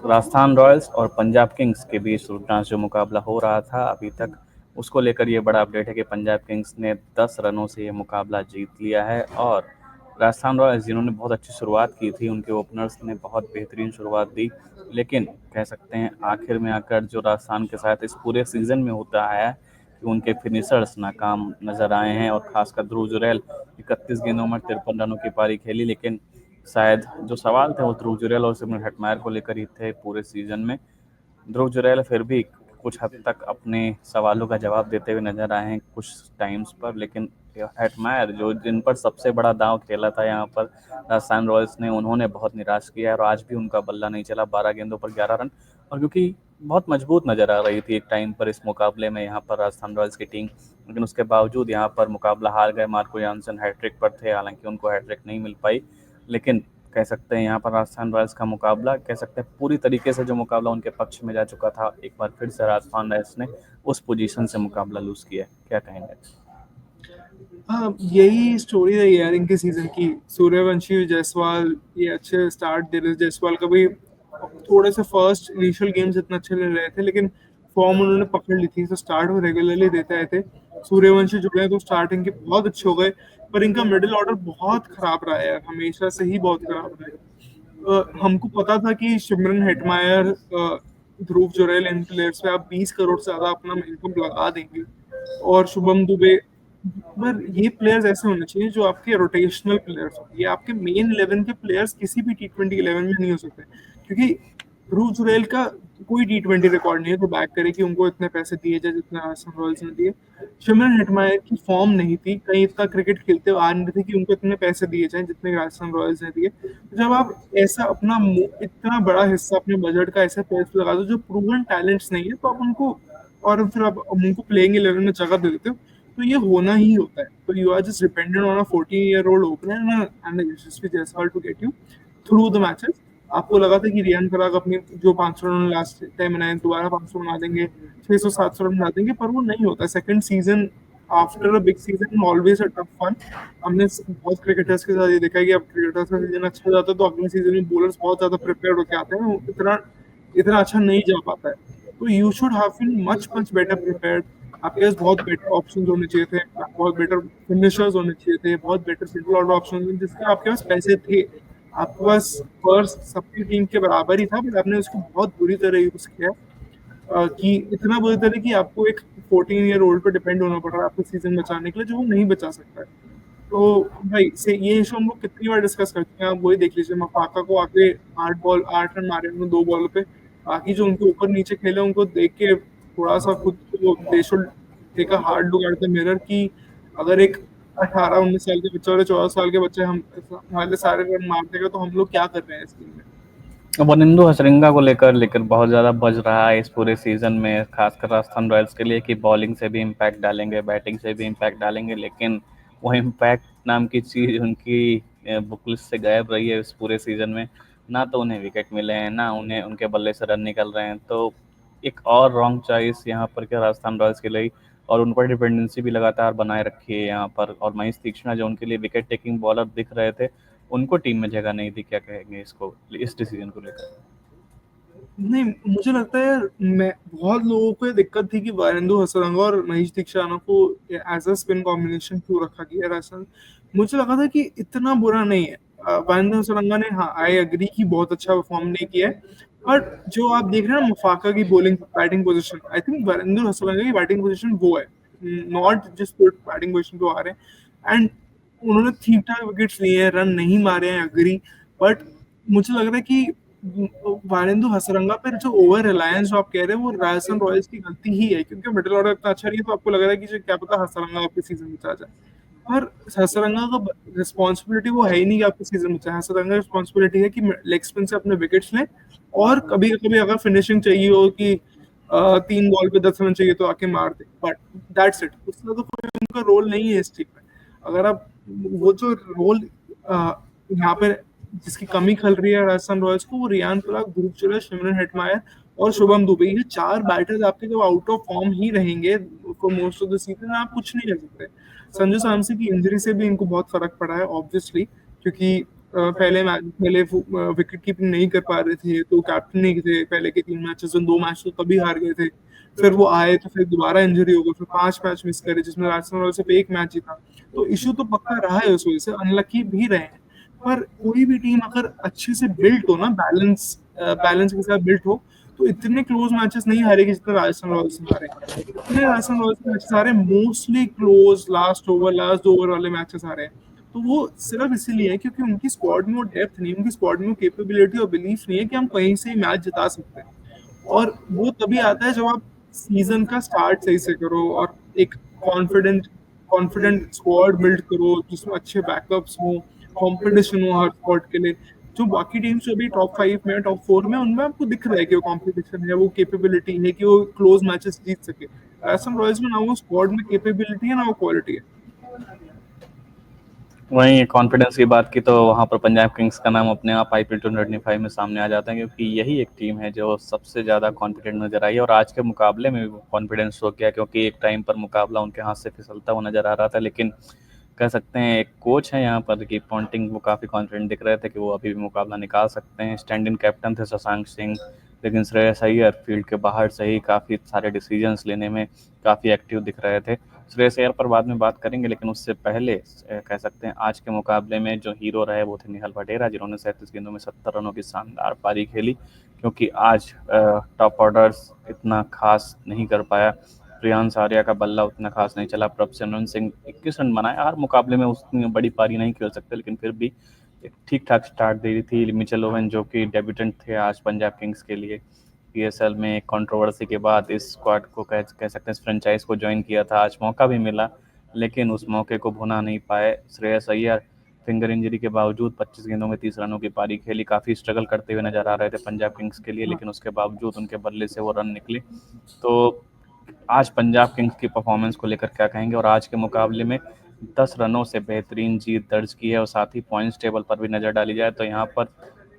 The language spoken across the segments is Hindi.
राजस्थान रॉयल्स और पंजाब किंग्स के बीच रुद्रांश जो मुकाबला हो रहा था अभी तक, उसको लेकर ये बड़ा अपडेट है कि पंजाब किंग्स ने 10 रनों से ये मुकाबला जीत लिया है। और राजस्थान रॉयल्स जिन्होंने बहुत अच्छी शुरुआत की थी, उनके ओपनर्स ने बहुत बेहतरीन शुरुआत दी, लेकिन कह सकते हैं आखिर में आकर जो राजस्थान के साथ इस पूरे सीजन में होता है कि उनके फिनिशर्स नाकाम नजर आए हैं। और खासकर ध्रुव जुरैल 31 गेंदों में 53 रनों की पारी खेली, लेकिन शायद जो सवाल थे वो ध्रुव जुरैल और सिमरन हेटमायर को लेकर ही थे पूरे सीजन में। ध्रुव जुरैल फिर भी कुछ हद तक अपने सवालों का जवाब देते हुए नजर आए हैं कुछ टाइम्स पर, लेकिन हेटमायर जो जिन पर सबसे बड़ा दांव खेला था यहाँ पर राजस्थान रॉयल्स ने, उन्होंने बहुत निराश किया है और आज भी उनका बल्ला नहीं चला। 12 गेंदों पर 11 रन, और क्योंकि बहुत मजबूत नजर आ रही थी एक टाइम पर इस मुकाबले में यहाँ पर राजस्थान रॉयल्स की टीम, लेकिन उसके बावजूद यहाँ पर मुकाबला हार गए। मार्को जानसन हैट्रिक पर थे, हालांकि उनको हैट्रिक नहीं मिल पाई, लेकिन कह सकते हैं यहाँ पर राजस्थान रॉयल्स का मुकाबला, कह सकते हैं पूरी तरीके से जो मुकाबला उनके पक्ष में जा चुका था, एक बार फिर से राजस्थान रॉयल्स ने उस पोजीशन से मुकाबला लूज किया। क्या कहेंगे? हाँ, यही स्टोरी है यार इनके सीजन की। सूर्यवंशी, जायसवाल ये अच्छे स्टार्ट दे रहे थे। जायसवाल का भी थोड़े से फर्स्ट इनिशियल गेम्स इतना अच्छे ले रहे थे, लेकिन फॉर्म उन्होंने पकड़ ली थी, तो स्टार्ट वो रेगुलरली देते आए थे। सूर्यवंशी जुड़े तो स्टार्टिंग के बहुत अच्छे हो गए, पर इनका मिडिल ऑर्डर बहुत खराब रहा है यार, हमेशा से ही बहुत खराब रहा है। हमको पता था कि सिमरन हेटमायर, ध्रुव जुरैल, इन प्लेयर्स पे आप 20 करोड़ से ज्यादा अपना इनकम लगा देंगे, और शुभम दुबे, पर ये प्लेयर्स ऐसे होने चाहिए जो आपके रोटेशनल प्लेयर्स हो। ये आपके मेन 11 के प्लेयर्स किसी भी T20 11 में नहीं हो सकते, क्योंकि ध्रुव जुरैल का कोई T20 रिकॉर्ड नहीं है तो बैक करे कि उनको इतने पैसे दिए जाए जितने राजस्थान रॉयल्स ने दिए। सिमरन हेटमायर की फॉर्म नहीं थी, कहीं इतना क्रिकेट खेलते हुए आ नहीं थे कि उनको इतने पैसे दिए जाएं जितने राजस्थान रॉयल्स ने दिए। तो जब आप ऐसा अपना इतना बड़ा हिस्सा अपने बजट का ऐसे प्लेयर्स पे लगा दो जो प्रूवन टैलेंट्स नहीं है, तो आप उनको, और फिर आप उनको प्लेइंग 11 में जगह दे देते हो, तो ये होना ही होता है। तो you are just dependent on a 14-year-old opener and Yashasvi Jaiswal to get you through the matches. आपको लगा था कि रियान पराग अपनी जो 500 रन लास्ट टाइम बनाए दोबारा 500 बना देंगे, 600-700 रन बना देंगे, पर वो नहीं होता। Second season after a big season always a tough fun. हमने बहुत क्रिकेटर्स के साथ ये देखा है कि अब क्रिकेटर्स का सीजन अच्छा जाता है तो अगले सीजन में बॉलर्स बहुत ज्यादा प्रिपेयर होकर आते हैं, वो इतना इतना अच्छा नहीं जा पाता है। तो you should have been much much better prepared. आपके पास बहुत बेटर ऑप्शंस होने चाहिए थे, बहुत बेटर फिनिशर्स होने चाहिए थे, बहुत बेटर मिडल ऑर्डर ऑप्शन, जिसके आपके पास पैसे थे। आपके पास फर्स्ट सबकी टीम के बराबर ही था, बट आपने उसको बहुत बुरी तरह यूज किया, कि इतना बुरी तरह कि आपको एक 14-year-old पे डिपेंड होना पड़ रहा है आपको सीजन बचाने के लिए, जो वो नहीं बचा सकता है। तो भाई से ये इशू हम लोग कितनी बार डिस्कस करते हैं, आप वही देख लीजिए। मफाका को आके 8 रन मारे उन्होंने 2 बॉल पे। बाकी जो उनके ऊपर नीचे खेले उनको देख के थोड़ा सा खुद को they should take a hard look at the mirror, कि अगर एक 18-19 साल के बच्चे और 14 साल के बच्चे हम हमारे सारे रन मार देगा तो हम लोग क्या कर रहे हैं इस टीम में। वनिंदु हसरिंगा को लेकर बहुत ज़्यादा बज रहा है इस पूरे सीज़न में, खासकर राजस्थान रॉयल्स के लिए, कि बॉलिंग से भी इम्पैक्ट डालेंगे, बैटिंग से भी इम्पैक्ट डालेंगे, लेकिन वो इम्पैक्ट नाम की चीज़ उनकी बुक लिस्ट से गायब रही है इस पूरे सीज़न में। ना तो उन्हें विकेट मिले हैं, ना उन्हें उनके बल्ले से रन निकल रहे हैं। तो एक और रॉन्ग चॉइस यहाँ पर क्या राजस्थान रॉयल्स के लिए, और उन पर डिपेंडेंसी भी लगातार बनाए रखी है यहाँ पर। और महेश तीक्ष्णा जो उनके लिए विकेट टेकिंग बॉलर दिख रहे थे, उनको टीम में जगह नहीं दी। क्या कहेंगे इसको, इस डिसीजन को लेकर? नहीं, मुझे लगता है यार, मैं बहुत लोगों को ये दिक्कत थी कि वारेंद्र हसरंगा और महेश दीक्षाना को एज अ स्पिन कॉम्बिनेशन क्यों रखा गया राजस्थान। मुझे लगा था कि इतना बुरा नहीं है। वारेंद्र हसरंगा ने, हाँ आई एग्री कि बहुत अच्छा परफॉर्म नहीं किया है, बट जो आप देख रहे हैं ना मफाका की bowling batting position, I think Varendra Hasaranga की बैटिंग पोजीशन वो है, not just good batting position पे आ रहे हैं। एंड उन्होंने ठीक ठाक विकेट्स लिए हैं, रन नहीं मारे हैं, अग्री, बट मुझे लग रहा है कि वारेंद्र हसरंगा पर जो ओवर रिलायंस जो आप कह रहे हैं वो राजस्थान रॉयल्स की गलती ही है, क्योंकि मिडिल ऑर्डर इतना अच्छा नहीं है, तो आपको लग रहा है कि जो क्या पता हसरंगा आपके सीजन बचा जाए। पर हसरंगा का रिस्पॉन्सिबिलिटी वो है ही नहीं कि आपके सीजन बचा है। हसरंगा रिस्पॉन्सिबिलिटी है कि लेग स्पिन से अपने विकेट्स लें, और कभी कभी अगर फिनिशिंग चाहिए हो कि 3 बॉल पे 10 रन चाहिए तो आके मार दे, बट दैट्स इट। उसका तो कोई उनका रोल नहीं है इस टीम में। अगर आप वो जो रोल यहाँ पे जिसकी कमी खल रही है राजस्थान रॉयल्स को, वो रियान पराग, ध्रुव जुरैल, सिमरन हेटमायर और शुभम दुबे, ये 4 बैटर्स आपके जब आउट ऑफ फॉर्म ही रहेंगे for most of the season, आप कुछ नहीं कर सकते। संजू सैमसन की इंजरी से भी इनको बहुत फर्क पड़ा है ऑब्वियसली, क्योंकि पहले विकेट कीपिंग नहीं कर पा रहे थे, तो कैप्टन नहीं थे पहले के 3 मैचेस में, 2 मैच तो तभी हार गए थे। फिर वो आए तो फिर दोबारा इंजरी हो गई, फिर 5 मैच मिस करे जिसमें राजस्थान रॉयल्स सिर्फ 1 मैच जीता। तो इश्यू तो पक्का रहा है उस वजह से, अनलकी भी रहे हैं। पर कोई भी टीम अगर अच्छे से बिल्ट हो ना, बैलेंस के साथ बिल्ट हो, तो इतने क्लोज मैचेस नहीं हारेगी जितना राजस्थान रॉयल्स ने हारे। इतने राजस्थान रॉयल्स के मैचेस हारे मोस्टली क्लोज, लास्ट 2 ओवर वाले मैचेस हारे हैं। तो वो सिर्फ इसीलिए है क्योंकि उनकी स्क्वाड में वो डेप्थ नहीं, उनकी स्क्वाड में वो कैपेबिलिटी और बिलीफ नहीं है कि हम कहीं से मैच जिता सकते हैं। और वो तभी आता है जब आप सीजन का स्टार्ट सही से करो और एक कॉन्फिडेंट कॉन्फिडेंट स्क्वाड बिल्ड करो जिसमें अच्छे बैकअप्स हो, कंपटीशन हो हर स्पॉट के लिए। जो बाकी टीम्स जो भी टॉप 5 में, टॉप 4 में, उनमें आपको दिख रहा है कि वो कंपटीशन है, वो कैपेबिलिटी है कि वो क्लोज मैचेस जीत सके। राजस्थान रॉयल्स में ना वो स्क्वाड में कैपेबिलिटी है, ना वो क्वालिटी है। वहीं कॉन्फिडेंस की बात की तो वहाँ पर पंजाब किंग्स का नाम अपने आप IPL 2025 में सामने आ जाता है, क्योंकि यही एक टीम है जो सबसे ज़्यादा कॉन्फिडेंट नजर आई है। और आज के मुकाबले में भी कॉन्फिडेंस शो किया, क्योंकि एक टाइम पर मुकाबला उनके हाथ से फिसलता हुआ नजर आ रहा था, लेकिन कह सकते हैं एक कोच है यहाँ पर कि पॉन्टिंग, वो काफ़ी कॉन्फिडेंट दिख रहे थे कि वो अभी भी मुकाबला निकाल सकते हैं। स्टैंड इन कैप्टन थे शशांक सिंह, लेकिन श्रेयस अय्यर फील्ड के बाहर से ही काफ़ी सारे डिसीजंस लेने में काफ़ी एक्टिव दिख रहे थे। श्रेयस अय्यर पर बाद में बात करेंगे, लेकिन उससे पहले कह सकते हैं आज के मुकाबले में जो हीरो रहे वो थे निहाल वडेरा, जिन्होंने 37 गेंदों में 70 रनों की शानदार पारी खेली। क्योंकि आज टॉप ऑर्डर्स इतना खास नहीं कर पाया, प्रियांश आर्या का बल्ला उतना खास नहीं चला, प्रभसिमरन सिंह 21 रन बनाए। हर मुकाबले में उतनी बड़ी पारी नहीं खेल सकते, लेकिन फिर भी एक ठीक ठाक स्टार्ट दे रही थी। मिचेल ओवन जो कि डेब्यूटेंट थे आज पंजाब किंग्स के लिए, PSL में एक कंट्रोवर्सी के बाद इस स्क्वाड को कह सकते हैं, इस फ्रेंचाइज को ज्वाइन किया था। आज मौका भी मिला, लेकिन उस मौके को भुना नहीं पाए। श्रेयस अय्यर फिंगर इंजरी के बावजूद 25 गेंदों में 30 रनों की पारी खेली। काफ़ी स्ट्रगल करते हुए नजर आ रहे थे पंजाब किंग्स के लिए, लेकिन उसके बावजूद उनके बल्ले से वो रन निकले। तो आज पंजाब किंग्स की परफॉर्मेंस को लेकर क्या कहेंगे? और आज के मुकाबले में 10 रनों से बेहतरीन जीत दर्ज की है, और साथ ही पॉइंट्स टेबल पर भी नज़र डाली जाए तो यहाँ पर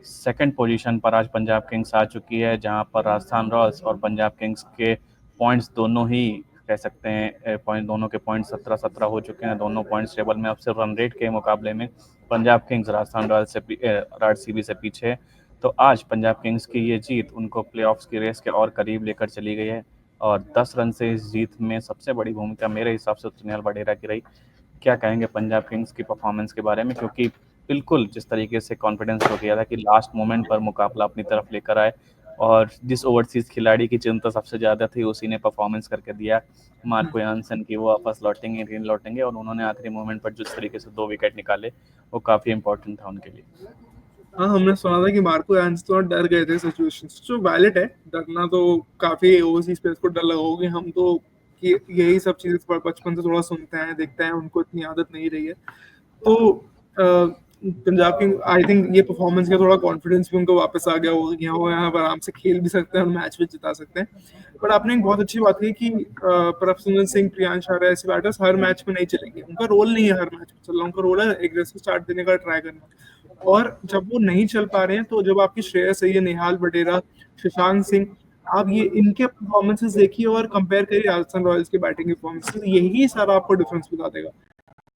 सेकंड पोजीशन पर आज पंजाब किंग्स आ चुकी है, जहाँ पर राजस्थान रॉयल्स और पंजाब किंग्स के पॉइंट्स दोनों ही कह सकते हैं, पॉइंट दोनों के पॉइंट 17-17 हो चुके हैं। दोनों पॉइंट्स टेबल में अब सिर्फ रन रेट के मुकाबले में पंजाब किंग्स राजस्थान रॉयल्स से RCB से पीछे है। तो आज पंजाब किंग्स की ये जीत उनको प्लेऑफ्स की रेस के और करीब लेकर चली गई है, और 10 रन से इस जीत में सबसे बड़ी भूमिका मेरे हिसाब से निहाल वडेरा की रही। क्या कहेंगे पंजाब किंग्स की परफॉर्मेंस के बारे में? क्योंकि बिल्कुल जिस तरीके से कॉन्फिडेंस हो गया था कि लास्ट मोमेंट पर मुकाबला अपनी तरफ लेकर आए, और जिस ओवरसीज खिलाड़ी की चिंता सबसे ज़्यादा थी उसी ने परफॉर्मेंस करके दिया, मार्को यानसन की। वो वापस लौटेंगे, नहीं लौटेंगे, और उन्होंने आखिरी मोमेंट पर जिस तरीके से 2 विकेट निकाले वो काफ़ी इंपॉर्टेंट था उनके लिए। हाँ, हमने सुना था कि मार्को यान्स तो डर गए थे सिचुएशन से, जो वैलिड है। डरना तो काफी ओवरसीज प्लेयर्स को डर लगा होगा। हम तो यही सब चीजें बचपन से थोड़ा सुनते हैं, देखते हैं, उनको इतनी आदत नहीं रही है। तो पंजाब किंग, आई थिंक ये परफॉर्मेंस का थोड़ा कॉन्फिडेंस भी उनको वापस आ गया होगा कि हाँ, वो यहाँ पर आराम से खेल भी सकते हैं और मैच भी जिता सकते हैं। बट आपने एक बहुत अच्छी बात कही कि प्रभसिमरन सिंह, प्रियांश आर्या ऐसे बैटर्स हर मैच में नहीं चलेंगे। उनका रोल नहीं है हर मैच में चलना, उनका रोल है एग्रेसिव स्टार्ट देने का ट्राई करना। और जब वो नहीं चल पा रहे हैं, तो जब आपकी श्रेयस अय्यर, निहाल वडेरा, शशांक सिंह, आप ये इनके परफॉर्मेंसेस देखिए और कंपेयर करिए राजस्थान रॉयल्स के बैटिंग परफॉर्मेंसेस, यही सारा आपको डिफरेंस बता देगा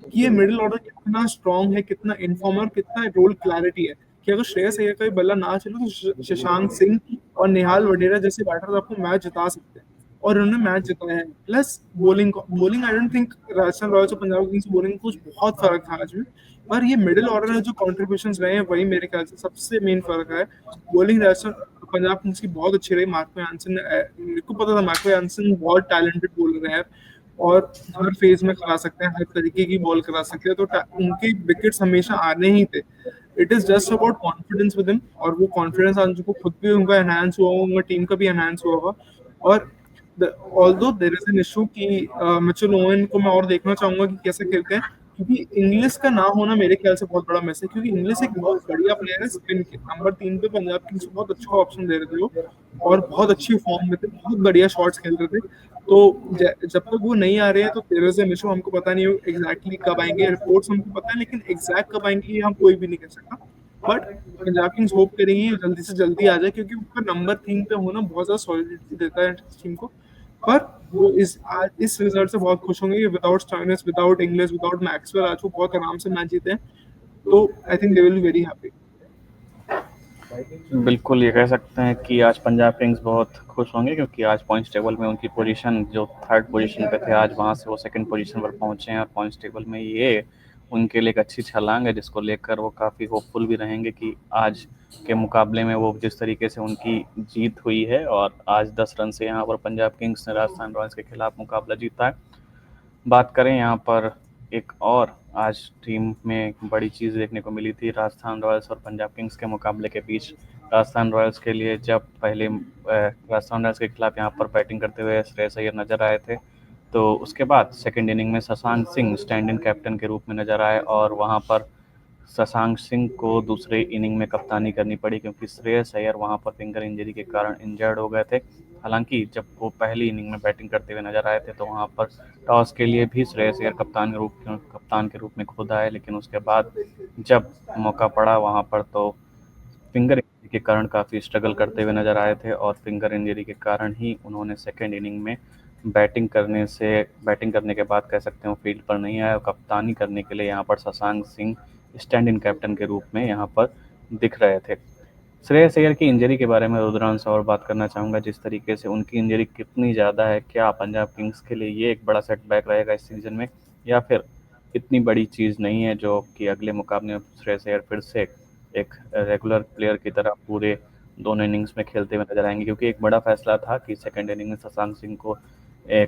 कि ये मिडिल ऑर्डर कितना स्ट्रांग है, कितना इनफॉर्म और कितना रोल क्लैरिटी है। कि अगर श्रेयस अय्यर का भी बल्ला ना चले तो शशांक सिंह और निहाल वडेरा जैसे बैटर्स आपको मैच जिता सकते हैं, और उन्होंने मैच जिताया है। Plus bowling I don't think Rajasthan Royals और पंजाब किंग्स बोलिंग कुछ बहुत फर्क था आज में। पर ये मिडिल ऑर्डर में जो कॉन्ट्रीब्यूशंस रहे हैं, वही मेरे ख्याल से सबसे मेन फर्क है। बोलिंग राजस्थान पंजाब किंग्स की बहुत अच्छी रही। मार्को यानसन, मेरे को पता था मार्को यानसन बहुत टैलेंटेड बॉलर है और हर फेज में करा सकते हैं, हर तरीके की बॉल करा सकते हैं, तो उनके विकेट्स हमेशा आने ही थे। It is just about confidence with him, और वो कॉन्फिडेंस आज उनको खुद भी उनका एनहांस हुआ होगा, उनका टीम का भी एनहांस हुआ होगा। और although there is an issue कि मिचेल ओवन को मैं और देखना चाहूंगा कि कैसे खेलते हैं, क्योंकि इंग्लिश का ना होना मेरे ख्याल से बहुत बड़ा मिस है। क्योंकि इंग्लिश एक बहुत बढ़िया प्लेयर है, स्पिन के नंबर 3 पे पंजाब किंग्स बहुत अच्छा ऑप्शन दे रहे थे वो, और बहुत अच्छी फॉर्म में थे, बहुत बढ़िया शॉट्स खेल रहे थे। तो जब तक वो नहीं आ रहे हैं तो देयर इज एन इशू। हमको पता नहीं एग्जैक्टली कब आएंगे, रिपोर्ट्स हमको पता है, लेकिन एग्जैक्ट कब आएंगे ये हम कोई भी नहीं कह सकता। बट पंजाब किंग्स होप करेंगे जल्दी से जल्दी आ जाए, क्योंकि ऊपर नंबर 3 पे होना बहुत ज्यादा सॉलिडिटी देता है टीम को। पर वो इस रिजल्ट से बहुत खुश होंगे कि without Stoinis, without English, without Maxwell आज वो बहुत आराम से मैच जीते हैं। तो I think they will be very happy. बिल्कुल, ये कह सकते हैं कि आज पंजाब किंग्स बहुत खुश होंगे क्योंकि आज पॉइंट्स टेबल में उनकी पोजीशन जो थर्ड पोजीशन पे थे, आज वहाँ से वो सेकंड पोजीशन पर पहुँचे हैं और पॉइंट्स टेबल में ये उनके लिए एक अच्छी छलांग है, जिसको लेकर वो काफ़ी होपफुल भी रहेंगे कि आज के मुकाबले में वो जिस तरीके से उनकी जीत हुई है और आज 10 रन से यहाँ पर पंजाब किंग्स ने राजस्थान रॉयल्स के खिलाफ मुकाबला जीता है। बात करें यहाँ पर एक और आज टीम में एक बड़ी चीज़ देखने को मिली थी राजस्थान रॉयल्स और पंजाब किंग्स के मुकाबले के बीच। राजस्थान रॉयल्स के लिए जब पहले राजस्थान रॉयल्स के खिलाफ यहाँ पर बैटिंग करते हुए श्रेयस अय्यर नजर आए थे, तो उसके बाद सेकेंड इनिंग में Shashank Singh stand in captain के रूप में नजर आए और वहाँ पर शशांक सिंह को दूसरे इनिंग में कप्तानी करनी पड़ी क्योंकि श्रेयस अय्यर वहाँ पर फिंगर इंजरी के कारण इंजर्ड हो गए थे। हालांकि जब वो पहली इनिंग में बैटिंग करते हुए नजर आए थे तो वहाँ पर टॉस के लिए भी श्रेयस अय्यर कप्तान के रूप में खुद आए, लेकिन उसके बाद जब मौका पड़ा वहाँ पर तो फिंगर इंजरी के कारण काफ़ी स्ट्रगल करते हुए नजर आए थे और फिंगर इंजरी के कारण ही उन्होंने सेकेंड इनिंग में बैटिंग करने के बाद कह सकते हैं वो फील्ड पर नहीं आए और कप्तानी करने के लिए यहाँ पर Shashank Singh stand in captain के रूप में यहाँ पर दिख रहे थे। श्रेयस अय्यर की इंजरी के बारे में रुद्रांश और बात करना चाहूँगा, जिस तरीके से उनकी इंजरी कितनी ज़्यादा है, क्या पंजाब किंग्स के लिए ये एक बड़ा सेटबैक रहेगा इस सीज़न में या फिर इतनी बड़ी चीज़ नहीं है जो कि अगले मुकाबले में श्रेयस अय्यर फिर से एक रेगुलर प्लेयर की तरह पूरे दोनों इनिंग्स में खेलते हुए नजर आएंगे, क्योंकि एक बड़ा फैसला था कि सेकंड इनिंग में शशांक सिंह को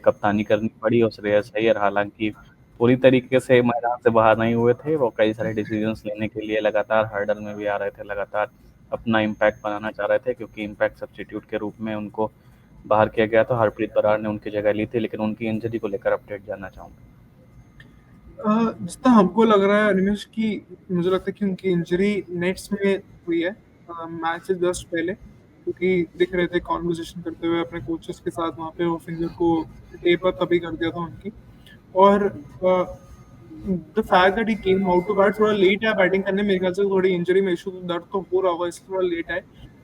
कप्तानी करनी पड़ी और श्रेयस अय्यर हालांकि पूरी तरीके से मैदान से बाहर नहीं हुए थे, वो कई सारे डिसीजंस लेने के लिए लगातार हर्डल में भी आ रहे थे, लगातार अपना इम्पैक्ट बनाना चाह रहे थे क्योंकि इम्पैक्ट सब्स्टिट्यूट के रूप में उनको बाहर किया गया था। हरप्रीत बराड़ ने उनकी जगह ली थी, लेकिन उनकी इंजरी को लेकर अपडेट जानना चाहूँगा। जितना हमको लग रहा है अनिमेश की, मुझे लगता है कि उनकी इंजरी नेट्स में हुई है मैच से जस्ट पहले, क्योंकि दिख रहे थे कॉन्वर्सेशन करते हुए अपने कोचेस के साथ वहाँ पे, वो फिंगर को टेप अप तभी कर दिया था उनकी। और the fact that he came out to bat, थोड़ा लेट है बैटिंग करने, मेरे ख्याल से थोड़ी इंजरी में इशू दर्द तो हो रहा होगा इसलिए थोड़ा लेट है,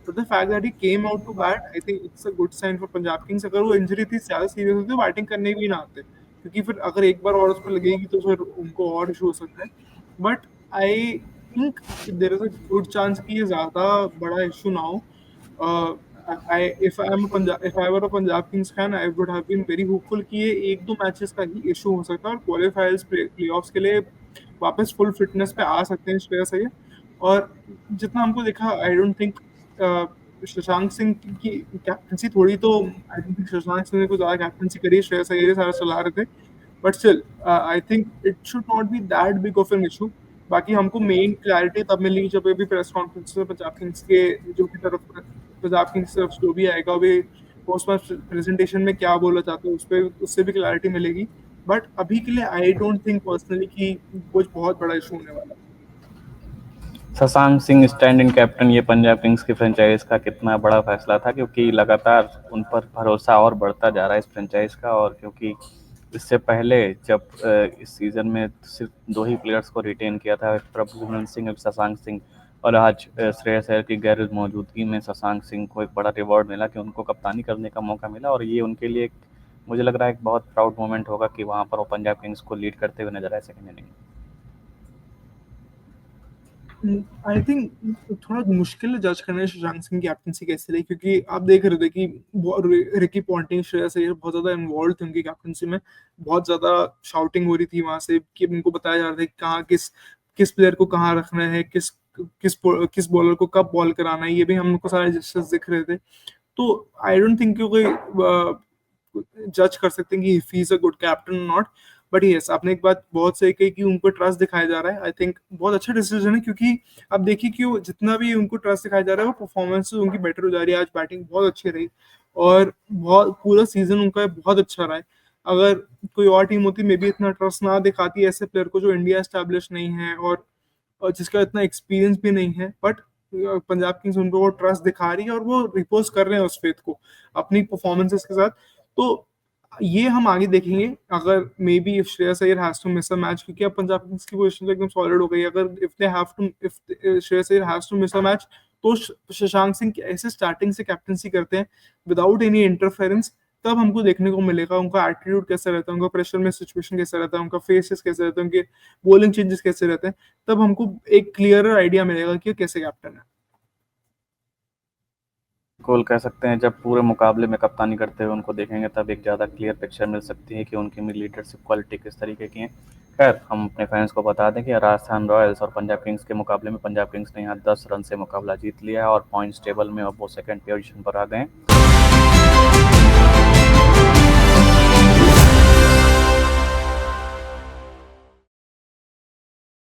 but the fact that he came out to bat I think it's a good sign for Punjab Kings. अगर वो इंजरी थी ज्यादा सीरियस होती तो बैटिंग करने भी ना आते, क्योंकि फिर अगर एक बार और उस पर लगेगी तो फिर उनको और इशू हो सकता है। But I think there is a good chance कि ये ज्यादा बड़ा इशू ना हो। If I were a Punjab Kings fan, I would have been very hopeful कि ये एक दो मैचेस का ही इशू हो सकता है और क्वालिफायर्स प्लेऑफ्स के लिए वापस फुल फिटनेस पे आ सकते हैं श्रेयस अय्यर। और जितना हमको देखा, I don't think Shashank Singh की कैप्टनसी थोड़ी तो, I don't think Shashank Singh ने कुछ ज्यादा कैप्टनसी करी, श्रेयस अय्यर सारा चला रहे थे, but still I think it should not be that big of an issue. बाकी हमको मेन क्लैरिटी तब मिलेगी जब भी प्रेस कॉन्फ्रेंस में पंजाब किंग्स के जो की तरफ, पंजाब किंग्स तरफ जो भी आएगा वे पोस्ट मैच प्रेजेंटेशन में क्या बोला जाता है उस पर, उससे भी क्लैरिटी मिलेगी। बट अभी के लिए आई डोंट थिंक पर्सनली कि कुछ बहुत बड़ा इशू होने वाला है। Shashank Singh stand in captain, ये पंजाब किंग्स की फ्रेंचाइज का कितना बड़ा फैसला था, क्योंकि लगातार उन पर भरोसा और बढ़ता जा रहा है इस फ्रेंचाइज का। और क्योंकि इससे पहले जब इस सीज़न में सिर्फ दो ही प्लेयर्स को रिटेन किया था, प्रभुविमल सिंह और शशांक सिंह, और आज श्रेयस अय्यर की गैर मौजूदगी में शशांक सिंह को एक बड़ा रिवॉर्ड मिला कि उनको कप्तानी करने का मौका मिला और ये उनके लिए मुझे लग रहा है एक बहुत प्राउड मोमेंट होगा कि वहाँ पर वो पंजाब किंग्स को लीड करते हुए नजर आए सेकेंड इनिंग में। आई थिंक थोड़ा मुश्किल है जज करना शशांक सिंह की कैप्टनसी कैसे रही, क्योंकि आप देख रहे थे कि रिकी पॉन्टिंग, श्रेयस अय्यर बहुत ज्यादा इन्वॉल्व थे उनकी कैप्टनसी में, बहुत ज्यादा शाउटिंग हो रही थी वहां से कि उनको बताया जा रहा था कि कहाँ किस किस प्लेयर को कहाँ रखना है, किस किस किस बॉलर को कब बॉल कराना है, ये भी हमको सारे जजेस दिख रहे थे। तो आई डोंट थिंक कोई जज कर सकते हैं कि he is a good captain not. But yes, आपने एक बात बहुत सही कही कि उनको ट्रस्ट दिखाया जा रहा है, आई थिंक बहुत अच्छा डिसीजन है, क्योंकि अब देखिए कि वो जितना भी उनको ट्रस्ट दिखाया जा रहा है वो परफॉर्मेंस उनकी बेटर हो जा रही है। आज बैटिंग बहुत अच्छी रही और बहुत पूरा सीजन उनका बहुत अच्छा रहा है। अगर कोई और टीम होती मे भी इतना ट्रस्ट ना दिखाती ऐसे प्लेयर को जो इंडिया एस्टैब्लिश नहीं है और जिसका इतना एक्सपीरियंस भी नहीं है, बट पंजाब किंग्स उनको वो ट्रस्ट दिखा रही है और वो रिपोज कर रहे हैं उस फेथ को अपनी परफॉर्मेंसेस के साथ। तो ये हम आगे देखेंगे, अगर maybe if Shreyas Iyer has to miss a match, क्योंकि अब पंजाब किंग्स की पोजीशन तो एकदम सॉलिड हो गई है, अगर if they have to, if Shreyas Iyer has to miss a match, तो शशांक सिंह ऐसे स्टार्टिंग से कैप्टनसी करते हैं विदाउट एनी इंटरफेरेंस, तब हमको देखने को मिलेगा उनका एटीट्यूड कैसा रहता है, उनका प्रेशर में सिचुएशन कैसा रहता है, उनका फेसेस कैसे रहते हैं, उनके बॉलिंग चेंजेस कैसे रहते हैं, तब हमको एक क्लियरर आइडिया मिलेगा कि ये कैसे कैप्टन है। बिल्कुल कह सकते हैं जब पूरे मुकाबले में कप्तानी करते हुए उनको देखेंगे तब एक ज़्यादा क्लियर पिक्चर मिल सकती है कि उनकी में लीडरशिप क्वालिटी किस तरीके की है। खैर हम अपने फैंस को बता दें कि राजस्थान रॉयल्स और पंजाब किंग्स के मुकाबले में पंजाब किंग्स ने यहाँ 10 रन से मुकाबला जीत लिया है और पॉइंट्स टेबल में अब वो सेकंड पोजीशन पर आ गए हैं।